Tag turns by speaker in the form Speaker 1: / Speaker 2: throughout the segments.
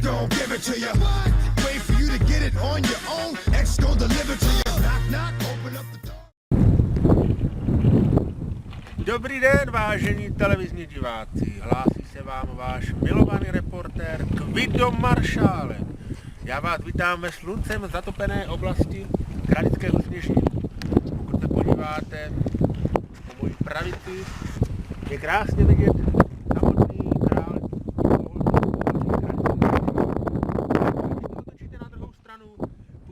Speaker 1: gon' give it to you. Wait for you to get it on your own. X gon' deliver to you. Knock, knock, open up the door.
Speaker 2: Dobrý den, vážení televizní diváci. Hlásí se vám váš milovaný reportér Kvido Maršálek. Já vás vítám ve sluncem zatopené oblasti Kralického Sněžníku. Pokud se podíváte po mojí pravici, je krásně vidět samotný král. Když to otočíte na druhou stranu,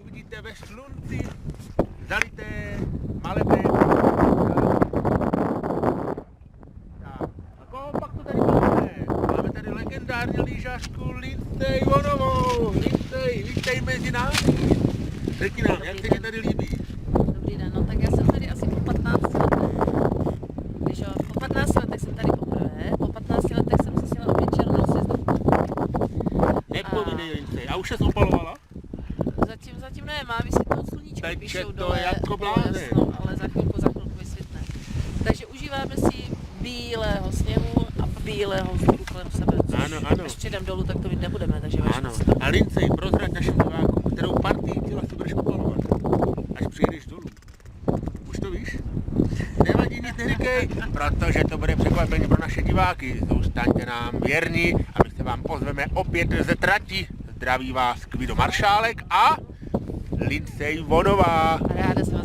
Speaker 2: uvidíte ve slunci zalité malebné. Legendární lyžařku Lindsay Vonovou. Lindsay, vítej mezi námi. Řekni nám, jak se ti tady líbí?
Speaker 3: Dobrý den, no tak já jsem tady asi po 15 letech. Když jo, po 15 letech jsem tady poprvé, po 15 letech jsem se sjela opět černou sjezdu.
Speaker 2: Nepovídej, Lindsay, a už se opalovala?
Speaker 3: Zatím ne, má vysvětnout sluníčko,
Speaker 2: Teče
Speaker 3: píšou
Speaker 2: to
Speaker 3: dole,
Speaker 2: jako blázen.
Speaker 3: no, ale za chvilku vysvětne. Takže užíváme si bílého sněhu a bílého vzduchu kolem sebe.
Speaker 2: Ano.
Speaker 3: Až přijdem dolů, tak to mít nebudeme, takže
Speaker 2: Ano. A Lindsay, prozrať našim divákům, kterou partii těla si budeš opalovat, až přijedeš dolů. Už to víš? Nevadí, nic neříkej, protože to bude překvapení pro naše diváky. Zůstaňte nám věrní a my se vám pozveme opět ze trati. Zdraví vás Kvido Maršálek a Lindsay Vonová.
Speaker 3: A ráda se